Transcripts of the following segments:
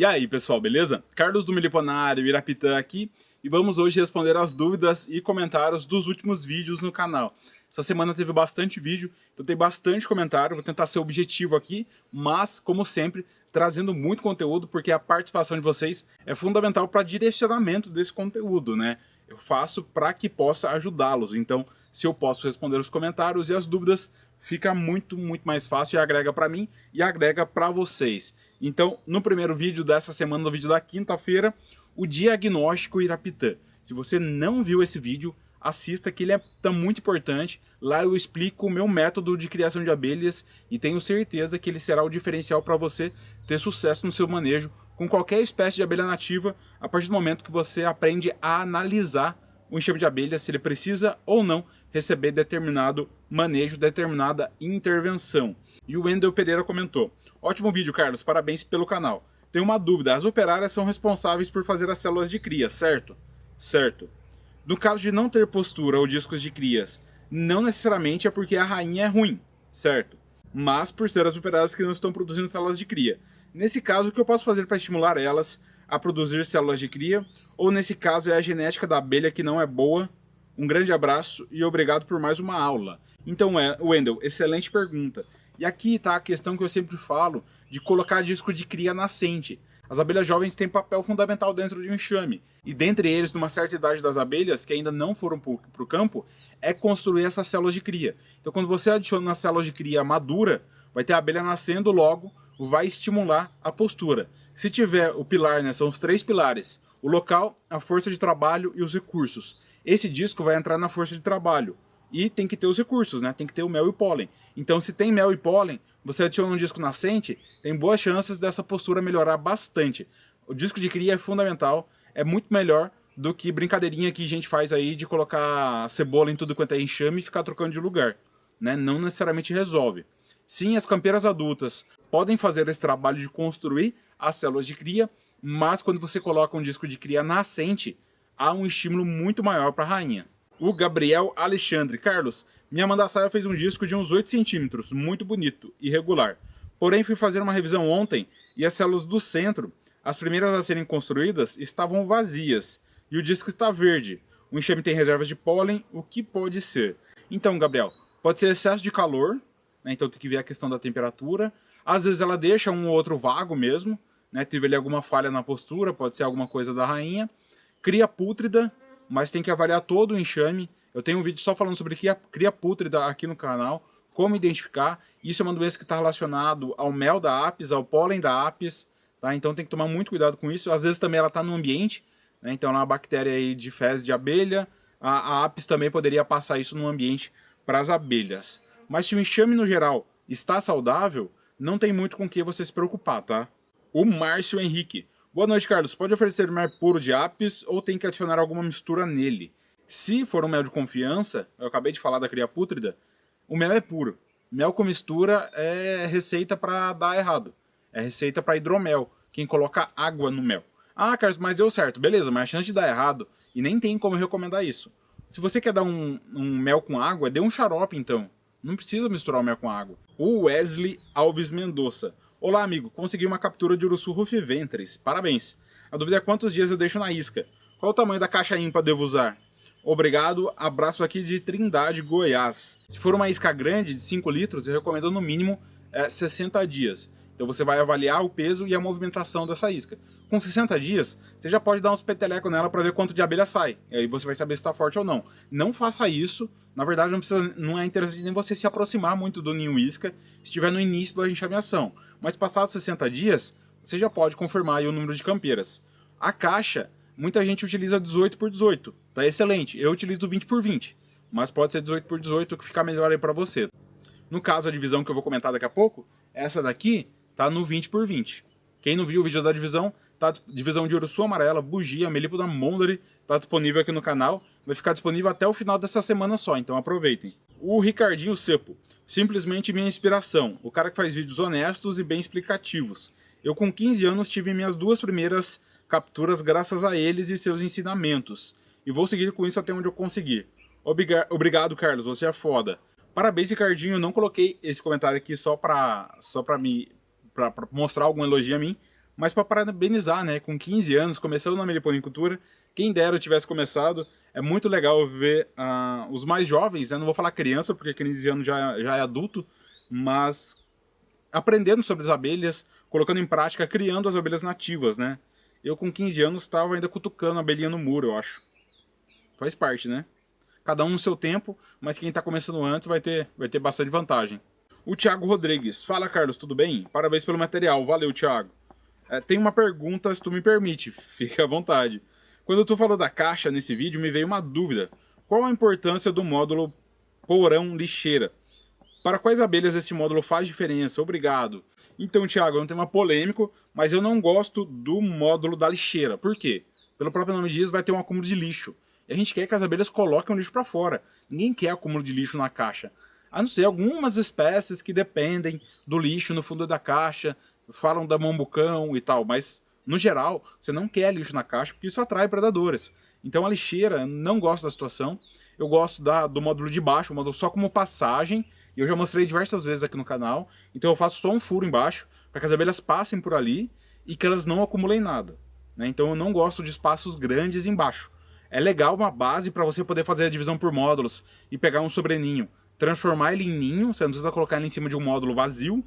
E aí, pessoal, beleza? Carlos do Miliponário, Irapitã aqui, e vamos hoje responder as dúvidas e comentários dos últimos vídeos no canal. Essa semana teve bastante vídeo, então tem bastante comentário, vou tentar ser objetivo aqui, mas, como sempre, trazendo muito conteúdo, porque a participação de vocês é fundamental para direcionamento desse conteúdo, né? Eu faço para que possa ajudá-los, então, se eu posso responder os comentários e as dúvidas, fica muito mais fácil e agrega para mim e agrega para vocês. Então, no primeiro vídeo dessa semana, no vídeo da quinta-feira, o diagnóstico Irapitã. Se você não viu esse vídeo, assista que ele tá muito importante. Lá eu explico o meu método de criação de abelhas e tenho certeza que ele será o diferencial para você ter sucesso no seu manejo com qualquer espécie de abelha nativa, a partir do momento que você aprende a analisar o enxame de abelhas, se ele precisa ou não receber determinado manejo, determinada intervenção. E o Wendel Pereira comentou: ótimo vídeo, Carlos, parabéns pelo canal. Tenho uma dúvida, as operárias são responsáveis por fazer as células de cria, certo? Certo. No caso de não ter postura ou discos de crias, não necessariamente é porque a rainha é ruim, certo? Mas por ser as operárias que não estão produzindo células de cria. Nesse caso, o que eu posso fazer para estimular elas a produzir células de cria? Ou nesse caso é a genética da abelha que não é boa? Um grande abraço e obrigado por mais uma aula. Então, Wendel, excelente pergunta. E aqui está a questão que eu sempre falo de colocar disco de cria nascente. As abelhas jovens têm papel fundamental dentro de um enxame. E dentre eles, numa certa idade das abelhas, que ainda não foram para o campo, é construir essas células de cria. Então, quando você adiciona as células de cria madura, vai ter a abelha nascendo, logo vai estimular a postura. Se tiver o pilar, né, são os 3 pilares: o local, a força de trabalho e os recursos. Esse disco vai entrar na força de trabalho. E tem que ter os recursos, né? Tem que ter o mel e o pólen. Então, se tem mel e pólen, você adiciona um disco nascente, tem boas chances dessa postura melhorar bastante. O disco de cria é fundamental, é muito melhor do que brincadeirinha que a gente faz aí de colocar cebola em tudo quanto é enxame e ficar trocando de lugar, né? Não necessariamente resolve. Sim, as campeiras adultas podem fazer esse trabalho de construir as células de cria, mas quando você coloca um disco de cria nascente, há um estímulo muito maior para a rainha. O Gabriel Alexandre: Carlos, minha mandaçaia fez um disco de uns 8 centímetros, muito bonito e regular. Porém, fui fazer uma revisão ontem e as células do centro, as primeiras a serem construídas, estavam vazias e o disco está verde. O enxame tem reservas de pólen, o que pode ser? Então, Gabriel, pode ser excesso de calor, né? Então tem que ver a questão da temperatura. Às vezes ela deixa um ou outro vago mesmo, né? Teve ali alguma falha na postura, pode ser alguma coisa da rainha. Cria pútrida, mas tem que avaliar todo o enxame. Eu tenho um vídeo só falando sobre cria pútrida aqui no canal, como identificar. Isso é uma doença que está relacionado ao mel da apis, ao pólen da apis, tá? Então tem que tomar muito cuidado com isso. Às vezes também ela está no ambiente, né? Então é uma bactéria aí de fezes de abelha. A apis também poderia passar isso no ambiente para as abelhas. Mas se o enxame no geral está saudável, não tem muito com o que você se preocupar, tá? O Márcio Henrique: boa noite, Carlos. Pode oferecer mel puro de apis ou tem que adicionar alguma mistura nele? Se for um mel de confiança, eu acabei de falar da cria pútrida, o mel é puro. Mel com mistura é receita para dar errado. É receita para hidromel, quem coloca água no mel. Ah, Carlos, mas deu certo. Beleza, mas a chance de dar errado, e nem tem como eu recomendar isso. Se você quer dar um mel com água, dê um xarope então. Não precisa misturar o mel com água. O Wesley Alves Mendonça: olá, amigo, consegui uma captura de urussu rufiventris. Parabéns. A dúvida é quantos dias eu deixo na isca. Qual o tamanho da caixa ímpar devo usar? Obrigado, abraço aqui de Trindade, Goiás. Se for uma isca grande, de 5 litros, eu recomendo no mínimo 60 dias. Então você vai avaliar o peso e a movimentação dessa isca. Com 60 dias, você já pode dar uns petelecos nela para ver quanto de abelha sai. E aí você vai saber se está forte ou não. Não faça isso. Na verdade, não é interessante nem você se aproximar muito do ninho isca se estiver no início da enxameação. Mas passados 60 dias, você já pode confirmar aí o número de campeiras. A caixa, muita gente utiliza 18 por 18. Tá excelente. Eu utilizo 20 por 20. Mas pode ser 18 por 18 que fica melhor aí para você. No caso, a divisão que eu vou comentar daqui a pouco, essa daqui tá no 20 por 20. Quem não viu o vídeo da divisão, tá divisão de urussu amarela, bugia, melípoda mondari, tá disponível aqui no canal. Vai ficar disponível até o final dessa semana só, então aproveitem. O Ricardinho Cepo: simplesmente minha inspiração. O cara que faz vídeos honestos e bem explicativos. Eu com 15 anos tive minhas 2 primeiras capturas graças a eles e seus ensinamentos. E vou seguir com isso até onde eu conseguir. Obrigado, Carlos, você é foda. Parabéns, Ricardinho. Eu não coloquei esse comentário aqui só pra mostrar algum elogio a mim, mas para parabenizar, né? Com 15 anos, começando na meliponicultura, quem dera eu tivesse começado. É muito legal ver os mais jovens, né? Não vou falar criança, porque 15 anos já é adulto, mas aprendendo sobre as abelhas, colocando em prática, criando as abelhas nativas, né? Eu com 15 anos estava ainda cutucando a abelhinha no muro, eu acho. Faz parte, né? Cada um no seu tempo, mas quem está começando antes vai ter bastante vantagem. O Thiago Rodrigues. Fala, Carlos, tudo bem? Parabéns pelo material. Valeu, Thiago. Tem uma pergunta, se tu me permite. Fica à vontade. Quando tu falou da caixa nesse vídeo, me veio uma dúvida. Qual a importância do módulo porão lixeira? Para quais abelhas esse módulo faz diferença? Obrigado. Então, Thiago, é um tema polêmico, mas eu não gosto do módulo da lixeira. Por quê? Pelo próprio nome diz, vai ter um acúmulo de lixo. E a gente quer que as abelhas coloquem o lixo para fora. Ninguém quer acúmulo de lixo na caixa. A não ser algumas espécies que dependem do lixo no fundo da caixa, falam da mambucão e tal, mas no geral você não quer lixo na caixa porque isso atrai predadores. Então a lixeira, não gosto da situação. Eu gosto do módulo de baixo, o módulo só como passagem, e eu já mostrei diversas vezes aqui no canal. Então eu faço só um furo embaixo para que as abelhas passem por ali e que elas não acumulem nada, né? Então eu não gosto de espaços grandes embaixo. É legal uma base para você poder fazer a divisão por módulos e pegar um sobreninho, transformar ele em ninho, você não precisa colocar ele em cima de um módulo vazio,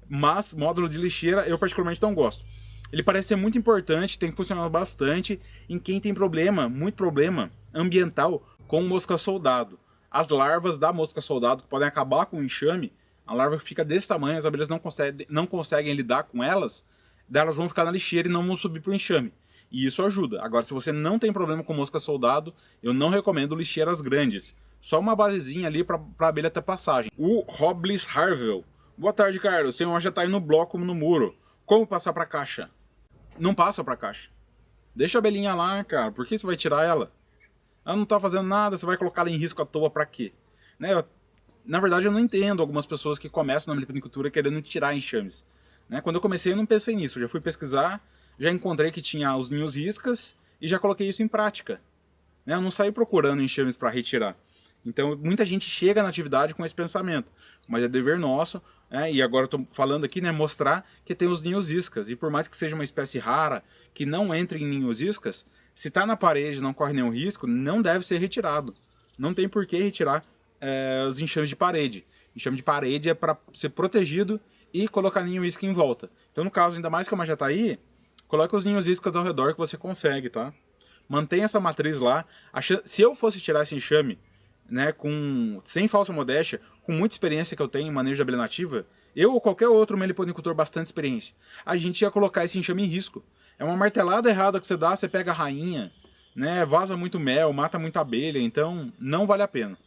mas módulo de lixeira eu particularmente não gosto. Ele parece ser muito importante, tem funcionado bastante em quem tem problema, muito problema ambiental com mosca soldado. As larvas da mosca soldado que podem acabar com o enxame, a larva fica desse tamanho, as abelhas não conseguem lidar com elas, daí elas vão ficar na lixeira e não vão subir para o enxame. E isso ajuda. Agora, se você não tem problema com mosca soldado, eu não recomendo lixeiras grandes. Só uma basezinha ali para a abelha ter passagem. O Robles Harvel. Boa tarde, Carlos. Senhor já está aí no bloco no muro. Como passar para a caixa? Não passa para a caixa. Deixa a abelhinha lá, cara. Por que você vai tirar ela? Ela não está fazendo nada, você vai colocar ela em risco à toa para quê? Né? Na verdade, eu não entendo algumas pessoas que começam na meliponicultura querendo tirar enxames. Né? Quando eu comecei, eu não pensei nisso. Eu já fui pesquisar, já encontrei que tinha os ninhos iscas e já coloquei isso em prática. Né? Eu não saí procurando enxames para retirar. Então, muita gente chega na atividade com esse pensamento, mas é dever nosso, e agora estou falando aqui, né, mostrar que tem os ninhos iscas, e por mais que seja uma espécie rara, que não entre em ninhos iscas, se está na parede e não corre nenhum risco, não deve ser retirado. Não tem por que retirar os enxames de parede. Enxame de parede é para ser protegido e colocar ninho isca em volta. Então, no caso, ainda mais que a uma já está aí, coloque os ninhos iscas ao redor que você consegue, tá? Mantenha essa matriz lá. Se eu fosse tirar esse enxame, né, sem falsa modéstia, com muita experiência que eu tenho em manejo de abelha nativa, eu ou qualquer outro meliponicultor bastante experiência, a gente ia colocar esse enxame em risco. É uma martelada errada que você dá, você pega a rainha, né, vaza muito mel, mata muita abelha, então não vale a pena.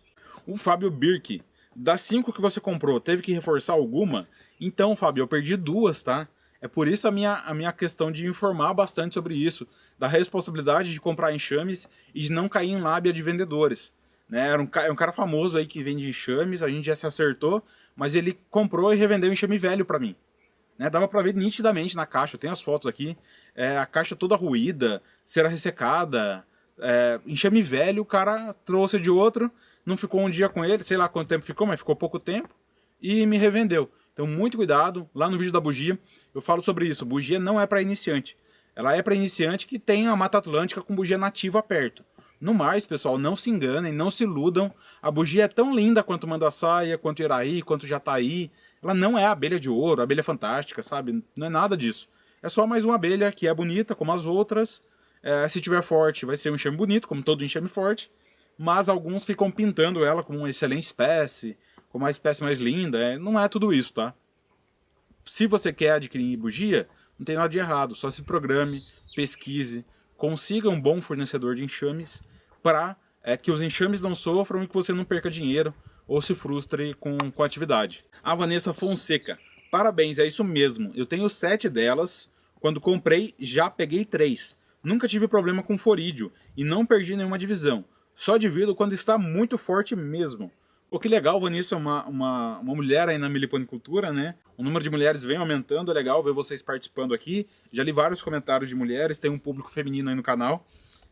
O Fábio Birk, das 5 que você comprou, teve que reforçar alguma? Então, Fábio, eu perdi 2, tá? É por isso a minha questão de informar bastante sobre isso, da responsabilidade de comprar enxames e de não cair em lábia de vendedores. Né? É um cara famoso aí que vende enxames, a gente já se acertou, mas ele comprou e revendeu enxame velho pra mim. Né? Dava pra ver nitidamente na caixa, eu tenho as fotos aqui, a caixa toda ruída, cera ressecada, enxame velho, o cara trouxe de outro, não ficou um dia com ele, sei lá quanto tempo ficou, mas ficou pouco tempo, e me revendeu. Então muito cuidado, lá no vídeo da bugia eu falo sobre isso, bugia não é para iniciante. Ela é para iniciante que tem a Mata Atlântica com bugia nativa perto. No mais, pessoal, não se enganem, não se iludam. A bugia é tão linda quanto Mandaçaia, quanto Iraí, quanto Jataí. Ela não é a abelha de ouro, a abelha fantástica, sabe? Não é nada disso. É só mais uma abelha que é bonita, como as outras. Se tiver forte, vai ser um enxame bonito, como todo enxame forte. Mas alguns ficam pintando ela como uma excelente espécie, como uma espécie mais linda. Não é tudo isso, tá? Se você quer adquirir bugia, não tem nada de errado. Só se programe, pesquise, consiga um bom fornecedor de enxames para que os enxames não sofram e que você não perca dinheiro ou se frustre com a atividade. A Vanessa Fonseca. Parabéns, é isso mesmo. Eu tenho 7 delas. Quando comprei, já peguei 3. Nunca tive problema com forídeo e não perdi nenhuma divisão. Só divido quando está muito forte mesmo. Pô, que legal, Vanessa, uma mulher aí na meliponicultura, né? O número de mulheres vem aumentando, é legal ver vocês participando aqui. Já li vários comentários de mulheres, tem um público feminino aí no canal.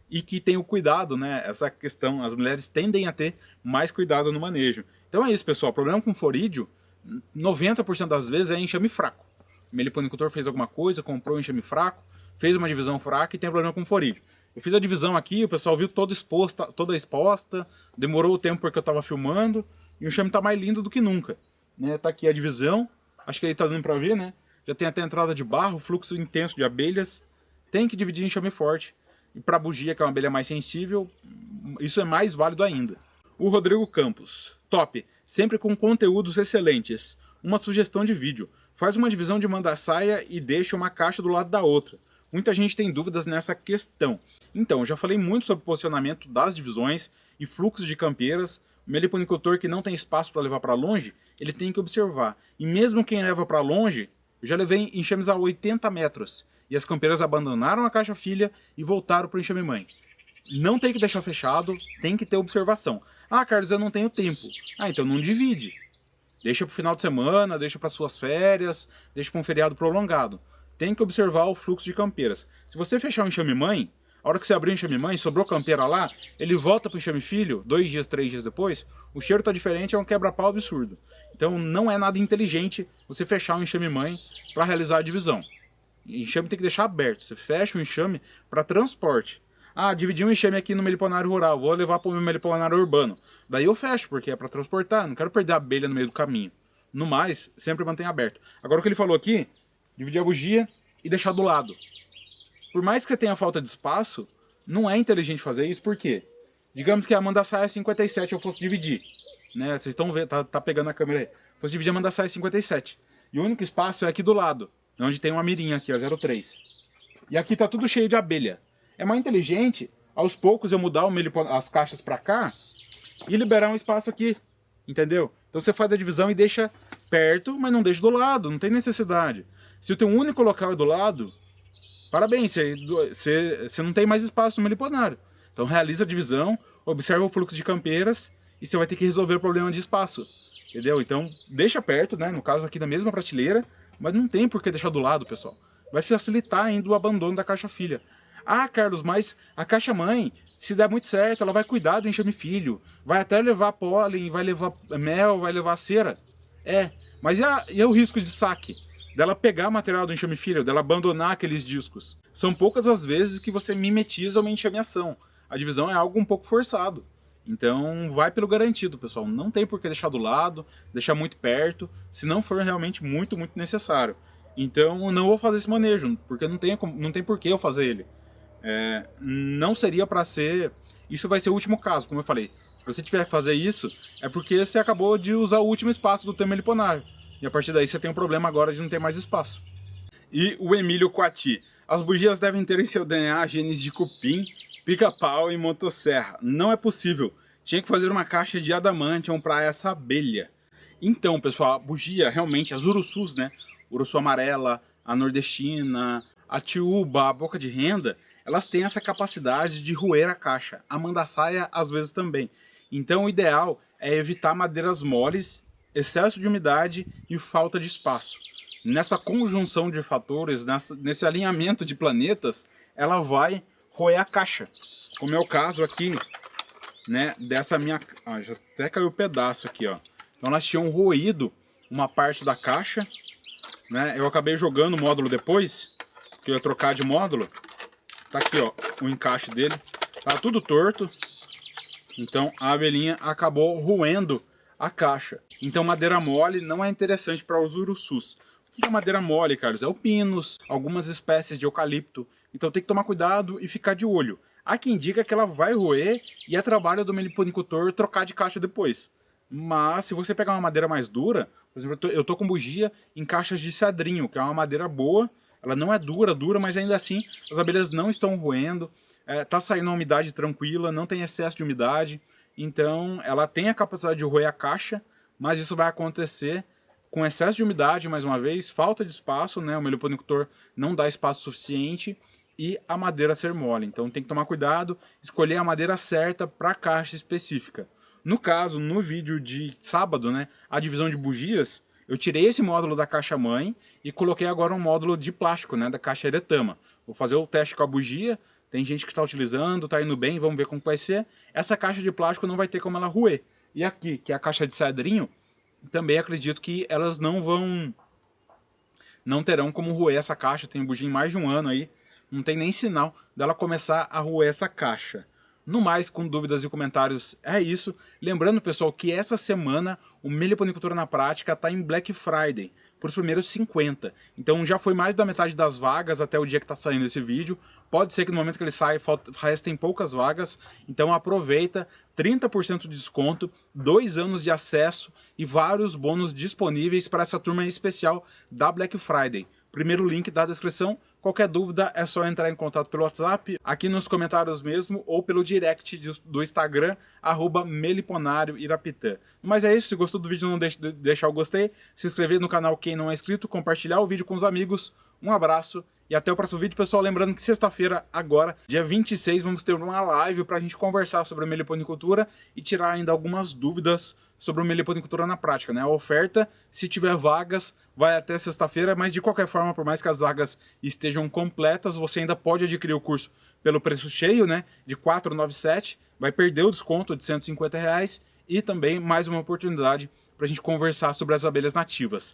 E que tem o cuidado, né? Essa questão, as mulheres tendem a ter mais cuidado no manejo. Então é isso, pessoal. O problema com forídeo, 90% das vezes é enxame fraco. O meliponicultor fez alguma coisa, comprou um enxame fraco, fez uma divisão fraca e tem problema com forídeo. Eu fiz a divisão aqui, o pessoal viu toda exposta, demorou o tempo porque eu estava filmando, e o enxame está mais lindo do que nunca. Né? Tá aqui a divisão, acho que aí tá dando para ver, né? Já tem até entrada de barro, fluxo intenso de abelhas, tem que dividir em enxame forte. E para bugia, que é uma abelha mais sensível, isso é mais válido ainda. O Rodrigo Campos, top, sempre com conteúdos excelentes. Uma sugestão de vídeo, faz uma divisão de mandaçaia e deixa uma caixa do lado da outra. Muita gente tem dúvidas nessa questão. Então, eu já falei muito sobre o posicionamento das divisões e fluxo de campeiras. O meliponicultor que não tem espaço para levar para longe, ele tem que observar. E mesmo quem leva para longe, eu já levei enxames a 80 metros. E as campeiras abandonaram a caixa filha e voltaram para o enxame mãe. Não tem que deixar fechado, tem que ter observação. Ah, Carlos, eu não tenho tempo. Ah, então não divide. Deixa para o final de semana, deixa para suas férias, deixa para um feriado prolongado. Tem que observar o fluxo de campeiras. Se você fechar o enxame mãe, a hora que você abrir o enxame mãe, sobrou campeira lá, ele volta para o enxame filho, 2 dias, 3 dias depois, o cheiro está diferente, é um quebra-pau absurdo. Então não é nada inteligente você fechar o enxame mãe para realizar a divisão. O enxame tem que deixar aberto, você fecha o enxame para transporte. Ah, dividi um enxame aqui no meliponário rural, vou levar para o meu meliponário urbano. Daí eu fecho, porque é para transportar, não quero perder a abelha no meio do caminho. No mais, sempre mantém aberto. Agora o que ele falou aqui, dividir a bugia e deixar do lado. Por mais que você tenha falta de espaço, não é inteligente fazer isso, por quê? Digamos que a mandaçaia 57 eu fosse dividir. Né? Vocês estão vendo, tá pegando a câmera aí. Fosse dividir a mandaçaia 57. E o único espaço é aqui do lado, onde tem uma mirinha aqui, a 03. E aqui tá tudo cheio de abelha. É mais inteligente, aos poucos, eu mudar as caixas para cá e liberar um espaço aqui. Entendeu? Então você faz a divisão e deixa perto, mas não deixa do lado, não tem necessidade. Se o teu único local é do lado, parabéns, você não tem mais espaço no meliponário. Então realiza a divisão, observa o fluxo de campeiras e você vai ter que resolver o problema de espaço. Entendeu? Então deixa perto, né? No caso aqui da mesma prateleira, mas não tem por que deixar do lado, pessoal. Vai facilitar ainda o abandono da caixa filha. Ah, Carlos, mas a caixa mãe, se der muito certo, ela vai cuidar do enxame filho, vai até levar pólen, vai levar mel, vai levar cera. É, mas e o risco de saque? Dela pegar material do enxame filho, dela abandonar aqueles discos. São poucas as vezes que você mimetiza uma enxameação. A divisão é algo um pouco forçado. Então vai pelo garantido, pessoal. Não tem por que deixar do lado, deixar muito perto, se não for realmente muito, muito necessário. Então não vou fazer esse manejo, porque não tem por que eu fazer ele. Não seria para ser... Isso vai ser o último caso, como eu falei. Se você tiver que fazer isso, é porque você acabou de usar o último espaço do teu meliponário. E a partir daí você tem um problema agora de não ter mais espaço. E o Emílio Coati. As bugias devem ter em seu DNA genes de cupim, pica-pau e motosserra. Não é possível. Tinha que fazer uma caixa de adamantium para essa abelha. Então, pessoal, a bugia, realmente, as urussus, né? Urussu amarela, a nordestina, a tiúba, a boca de renda, elas têm essa capacidade de roer a caixa. A mandaçaia, às vezes, também. Então, o ideal é evitar madeiras moles, excesso de umidade e falta de espaço. Nessa conjunção de fatores, nesse alinhamento de planetas, ela vai roer a caixa. Como é o caso aqui, né, dessa minha... Ah, já até caiu um pedaço aqui, ó. Então elas tinham roído uma parte da caixa, né? Eu acabei jogando o módulo depois, que eu ia trocar de módulo. Tá aqui, ó, o encaixe dele. Tá tudo torto. Então a abelhinha acabou roendo a caixa. Então madeira mole não é interessante para os urussus. O que é madeira mole, Carlos? É o pinus, algumas espécies de eucalipto. Então tem que tomar cuidado e ficar de olho. Há quem diga que ela vai roer e é trabalho do meliponicultor trocar de caixa depois. Mas se você pegar uma madeira mais dura, por exemplo, eu tô com bugia em caixas de cedrinho, que é uma madeira boa. Ela não é dura, mas ainda assim as abelhas não estão roendo. Tá saindo uma umidade tranquila, não tem excesso de umidade. Então ela tem a capacidade de roer a caixa, mas isso vai acontecer com excesso de umidade, mais uma vez, falta de espaço, né? O meliponicultor não dá espaço suficiente e a madeira ser mole. Então tem que tomar cuidado, escolher a madeira certa para a caixa específica. No caso, no vídeo de sábado, né, a divisão de bugias, eu tirei esse módulo da caixa mãe e coloquei agora um módulo de plástico, né, da caixa eretama. Vou fazer o teste com a bugia, tem gente que está utilizando, está indo bem, vamos ver como vai ser. Essa caixa de plástico não vai ter como ela roer. E aqui, que é a caixa de cedrinho, também acredito que elas não vão não terão como roer essa caixa. Tem bugio em mais de um ano aí, não tem nem sinal dela começar a roer essa caixa. No mais, com dúvidas e comentários, é isso. Lembrando, pessoal, que essa semana o Meliponicultura na Prática está em Black Friday, por os primeiros 50. Então já foi mais da metade das vagas até o dia que está saindo esse vídeo. Pode ser que no momento que ele sai, restem poucas vagas. Então aproveita, 30% de desconto, 2 anos de acesso e vários bônus disponíveis para essa turma especial da Black Friday. Primeiro link da descrição. Qualquer dúvida é só entrar em contato pelo WhatsApp, aqui nos comentários mesmo, ou pelo direct do Instagram, @meliponarioirapitã. Mas é isso, se gostou do vídeo não deixe de deixar o gostei, se inscrever no canal quem não é inscrito, compartilhar o vídeo com os amigos. Um abraço e até o próximo vídeo, pessoal. Lembrando que sexta-feira, agora, dia 26, vamos ter uma live para a gente conversar sobre a meliponicultura e tirar ainda algumas dúvidas sobre a meliponicultura na prática, né? A oferta, se tiver vagas, vai até sexta-feira, mas de qualquer forma, por mais que as vagas estejam completas, você ainda pode adquirir o curso pelo preço cheio, né? De R$ 497, vai perder o desconto de R$ 150 e também mais uma oportunidade para a gente conversar sobre as abelhas nativas.